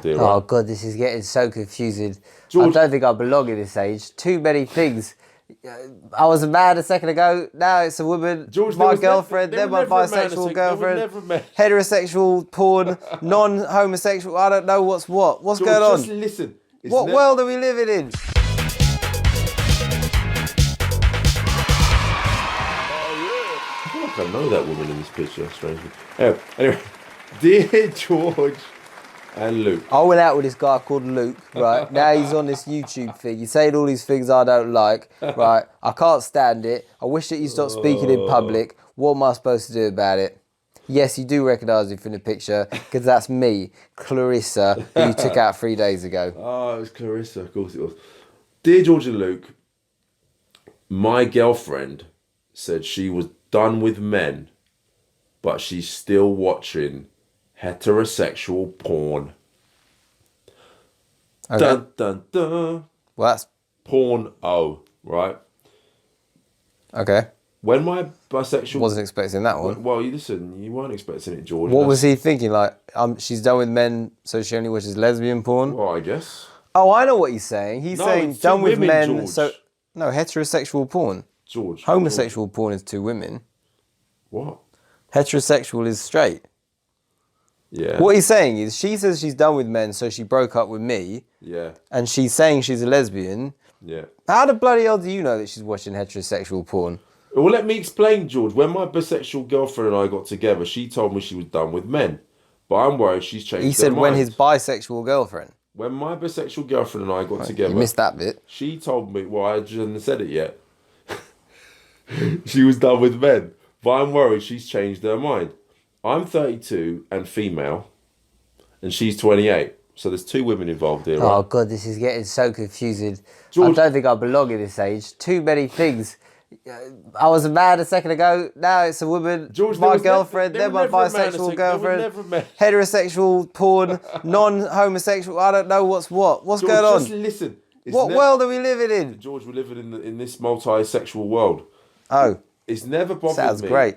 Dear, Oh right? God, this is getting so confusing. George, I don't think I belong in this age. Too many things. I was a man a second ago. Now it's a woman. George, My girlfriend. there Then was my never a man a bisexual second. There was girlfriend. never a man. Heterosexual porn. Non-homosexual. I don't know what's what. What's George, going on? just listen. What world are we living in? I feel like I know that woman in this picture, strangely. Anyway, dear George and Luke. I went out with this guy called Luke, right? Now he's on this YouTube thing. He's saying all these things I don't like, right? I can't stand it. I wish that you stopped speaking in public. What am I supposed to do about it? Yes, you do recognise him from the picture, because that's me, Clarissa, who you took out 3 days ago. Oh, it was Clarissa, of course it was. Dear George and Luke, my girlfriend said she was done with men, but she's still watching heterosexual porn. Okay. Dun, dun, dun. Well, that's... Porn, right? Okay. When my bisexual... Wasn't expecting that one. Well, you listen, you weren't expecting it, George. What was he thinking? Like, she's done with men, so she only watches lesbian porn? Well, I guess. Oh, I know what he's saying. He's saying it's done two with women, men, George. so... No, heterosexual porn. George. Homosexual porn is 2 women. What? Heterosexual is straight. Yeah. What he's saying is, she says she's done with men, so she broke up with me. Yeah. And she's saying she's a lesbian. Yeah. How the bloody hell do you know that she's watching heterosexual porn? Well, let me explain, George. When my bisexual girlfriend and I got together, she told me she was done with men. But I'm worried she's changed He her said mind. when his bisexual girlfriend. When my bisexual girlfriend and I got together... You missed that bit. She told me... Well, I just hadn't said it yet. She was done with men. But I'm worried she's changed her mind. I'm 32 and female, and she's 28. So there's 2 women involved here, right? Oh God, this is getting so confusing. George, I don't think I belong in this age. Too many things. I was a man a second ago. Now it's a woman. George, my girlfriend. there then my was never a man a bisexual second. There was girlfriend. never a man. Heterosexual porn. Non-homosexual. I don't know what's what. What's George, going on? just listen. What world are we living in? George, we're living in this multi-sexual world. Oh. It's never bothered Sounds me. great.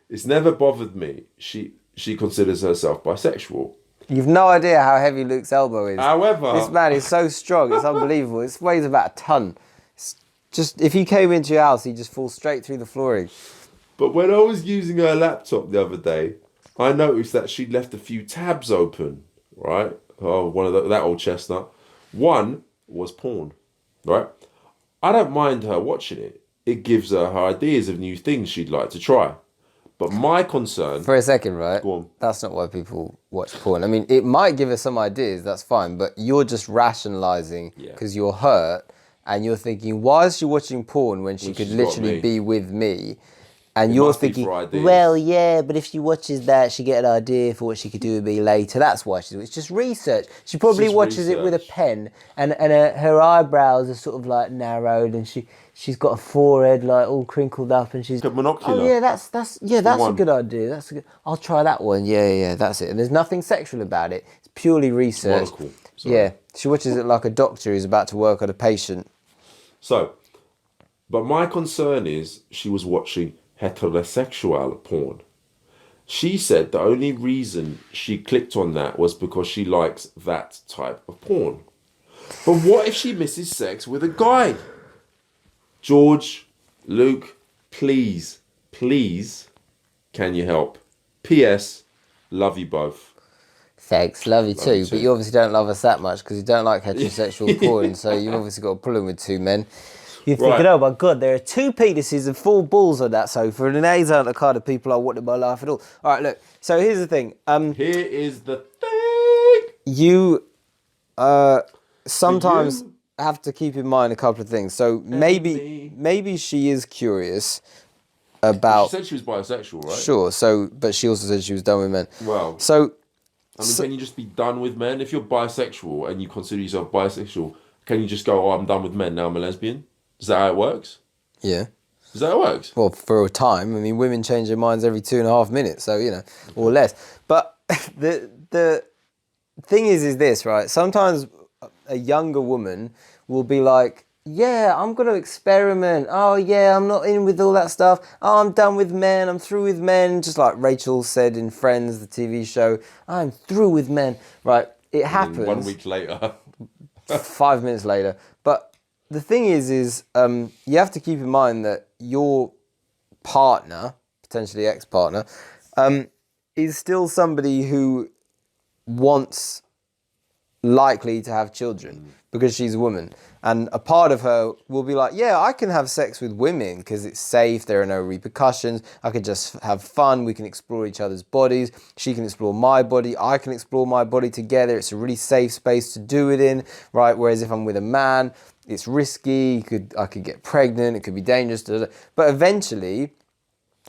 It's never bothered me. She considers herself bisexual. You've no idea how heavy Luke's elbow is. However... This man is so strong, it's unbelievable. It weighs about a ton. It's just, if he came into your house, he'd just fall straight through the flooring. But when I was using her laptop the other day, I noticed that she'd left a few tabs open, right? Oh, one of that old chestnut. One was porn, right? I don't mind her watching it. It gives her ideas of new things she'd like to try. But my concern... For a second, right? Go on. That's not why people watch porn. I mean, it might give us some ideas, that's fine, but you're just rationalising because you're hurt and you're thinking, why is she watching porn when she could literally be with me? And you're thinking, well, yeah, but if she watches that, she get an idea for what she could do with me later. That's why she's doing it. It's just research. She probably watches it with a pen and her eyebrows are sort of like narrowed and she's got a forehead like all crinkled up and she's... A monocular. Oh yeah, that's a good idea. That's a good... I'll try that one. Yeah, that's it. And there's nothing sexual about it. It's purely research. Yeah, she watches it like a doctor who's about to work on a patient. So, but my concern is she was watching heterosexual porn. She said the only reason she clicked on that was because she likes that type of porn. But what if she misses sex with a guy? George, Luke, please, can you help? P.S. Love you both. Thanks, love you too. But you obviously don't love us that much because you don't like heterosexual porn, so you've obviously got a problem with 2 men. You're thinking, oh my God, there are 2 penises and 4 balls on that sofa, and these aren't the kind of people I want in my life at all. All right, look, so here's the thing. Here is the thing. You sometimes have to keep in mind a couple of things. So maybe she is curious about... She said she was bisexual, right? Sure, but she also said she was done with men. Well... So... I mean, can you just be done with men? If you're bisexual and you consider yourself bisexual, can you just go, oh, I'm done with men, now I'm a lesbian? Is that how it works? Yeah. Is that how it works? Well, for a time. I mean, women change their minds every 2.5 minutes, so, or less. But the thing is this, right? Sometimes a younger woman will be like, yeah, I'm going to experiment. Oh, yeah, I'm not in with all that stuff. Oh, I'm done with men. I'm through with men. Just like Rachel said in Friends, the TV show, I'm through with men. Right. it happens. 1 week later. 5 minutes later. But the thing is you have to keep in mind that your partner, potentially ex-partner, is still somebody who wants likely to have children because she's a woman. And a part of her will be like, yeah, I can have sex with women because it's safe, there are no repercussions, I can just have fun, we can explore each other's bodies, she can explore my body, I can explore my body together, it's a really safe space to do it in, right? Whereas if I'm with a man, it's risky, I could get pregnant, it could be dangerous, but eventually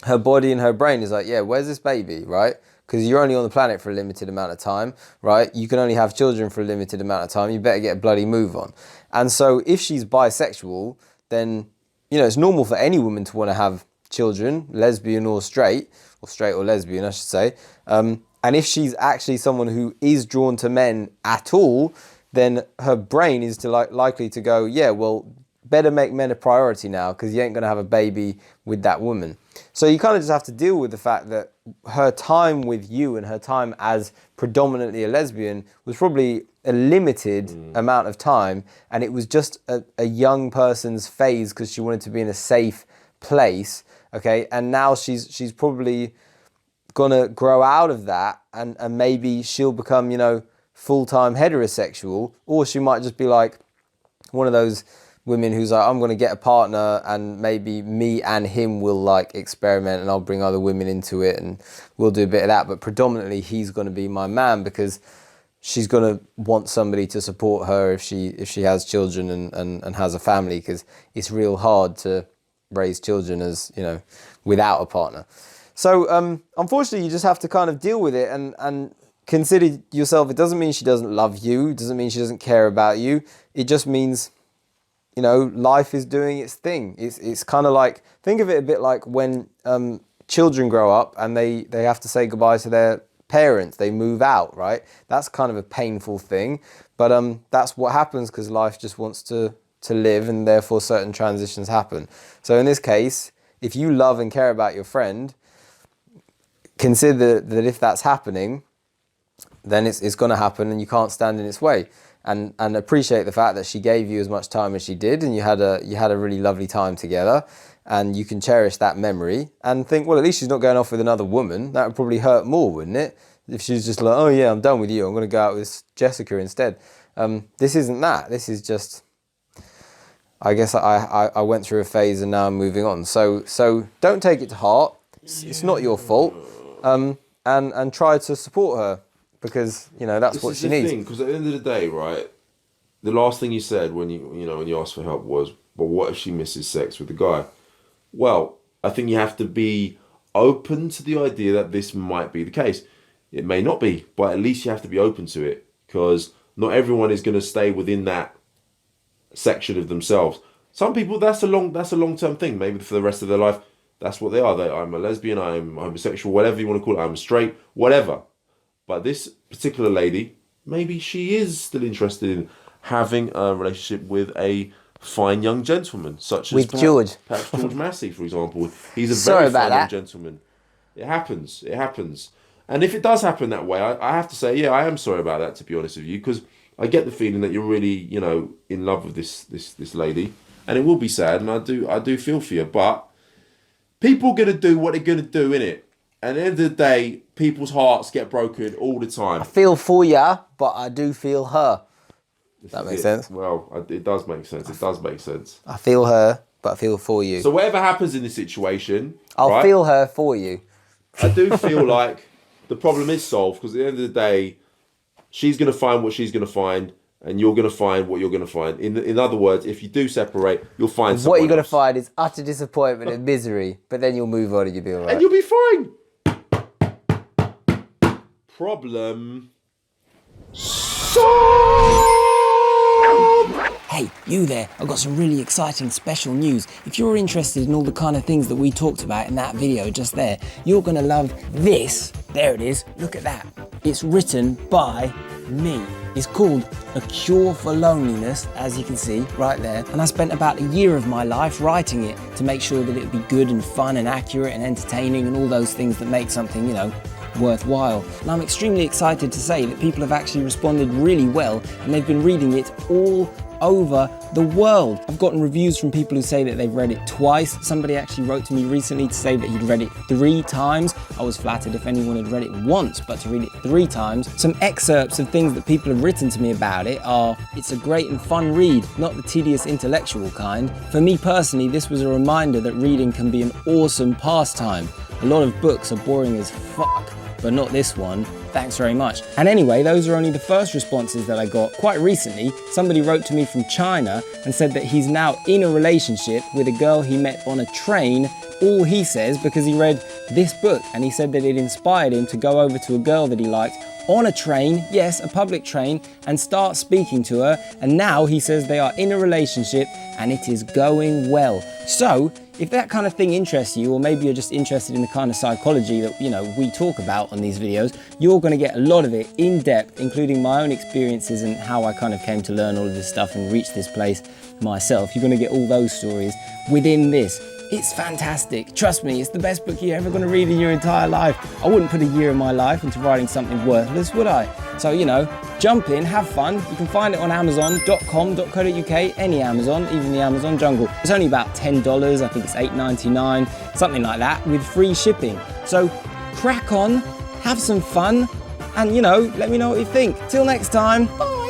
her body and her brain is like, yeah, where's this baby, right? Because you're only on the planet for a limited amount of time, right? You can only have children for a limited amount of time. You better get a bloody move on. And so if she's bisexual, then, it's normal for any woman to want to have children, lesbian or straight or lesbian, I should say. And if she's actually someone who is drawn to men at all, then her brain is likely to go, yeah, well, better make men a priority now because you ain't going to have a baby with that woman. So you kind of just have to deal with the fact that her time with you and her time as predominantly a lesbian was probably a limited amount of time, and it was just a young person's phase because she wanted to be in a safe place, okay? And now she's probably gonna grow out of that and maybe she'll become, full-time heterosexual, or she might just be like one of those women who's like, I'm going to get a partner and maybe me and him will like experiment and I'll bring other women into it and we'll do a bit of that. But predominantly he's going to be my man because she's going to want somebody to support her if she has children and has a family, because it's real hard to raise children as, without a partner. So unfortunately you just have to kind of deal with it and consider yourself. It doesn't mean she doesn't love you. It doesn't mean she doesn't care about you. It just means, life is doing its thing. It's kind of like, think of it a bit like when children grow up and they have to say goodbye to their parents. They move out, right? That's kind of a painful thing. But that's what happens because life just wants to live, and therefore certain transitions happen. So in this case, if you love and care about your friend, consider that if that's happening, then it's going to happen and you can't stand in its way. And appreciate the fact that she gave you as much time as she did, and you had a really lovely time together, and you can cherish that memory and think, well, at least she's not going off with another woman. That would probably hurt more, wouldn't it? If she's just like, oh yeah, I'm done with you, I'm going to go out with Jessica instead. This isn't that. This is just, I guess I went through a phase and now I'm moving on. So don't take it to heart. It's not your fault. And try to support her. Because that's what she needs. Because at the end of the day, right, the last thing you said when you asked for help was, "But what if she misses sex with the guy?" Well, I think you have to be open to the idea that this might be the case. It may not be, but at least you have to be open to it, because not everyone is going to stay within that section of themselves. Some people, that's a long-term thing. Maybe for the rest of their life, that's what they are. I'm a lesbian, I'm homosexual, whatever you want to call it. I'm straight, whatever. But this particular lady, maybe she is still interested in having a relationship with a fine young gentleman, such as perhaps George Massey, for example. He's a very fine young gentleman. It happens. And if it does happen that way, I have to say, yeah, I am sorry about that, to be honest with you, because I get the feeling that you're really, in love with this lady, and it will be sad, and I do feel for you. But people are gonna do what they're gonna do, innit? And at the end of the day, people's hearts get broken all the time. I feel for ya, but I do feel her. That makes sense? Well, it does make sense. It does make sense. I feel her, but I feel for you. So whatever happens in this situation, I'll feel her for you. I do feel like the problem is solved, because at the end of the day, she's going to find what she's going to find, and you're going to find what you're going to find. In other words, if you do separate, you'll find someone What you're going else. to find is utter disappointment and misery, but then you'll move on and you'll be all right. And you'll be fine. Problem solved! Hey, you there, I've got some really exciting special news. If you're interested in all the kind of things that we talked about in that video just there, you're gonna love this. There it is, look at that. It's written by me. It's called A Cure for Loneliness, as you can see right there. And I spent about a year of my life writing it to make sure that it would be good and fun and accurate and entertaining and all those things that make something, worthwhile. And I'm extremely excited to say that people have actually responded really well, and they've been reading it all over the world. I've gotten reviews from people who say that they've read it twice. Somebody actually wrote to me recently to say that he'd read it 3 times. I was flattered if anyone had read it once, but to read it 3 times. Some excerpts of things that people have written to me about it are, it's a great and fun read, not the tedious intellectual kind. For me personally, this was a reminder that reading can be an awesome pastime. A lot of books are boring as fuck, but not this one. Thanks very much. And anyway, those are only the first responses that I got. Quite recently, somebody wrote to me from China and said that he's now in a relationship with a girl he met on a train, all he says, because he read this book, and he said that it inspired him to go over to a girl that he liked on a train, yes, a public train, and start speaking to her. And now he says they are in a relationship and it is going well. So if that kind of thing interests you, or maybe you're just interested in the kind of psychology that, we talk about on these videos, you're going to get a lot of it in depth, including my own experiences and how I kind of came to learn all of this stuff and reach this place myself. You're going to get all those stories within this. It's fantastic. Trust me, it's the best book you're ever going to read in your entire life. I wouldn't put a year of my life into writing something worthless, would I? So, jump in, have fun. You can find it on amazon.com.co.uk, any Amazon, even the Amazon jungle. It's only about $10, I think it's $8.99, something like that, with free shipping. So crack on, have some fun, and let me know what you think. Till next time, bye.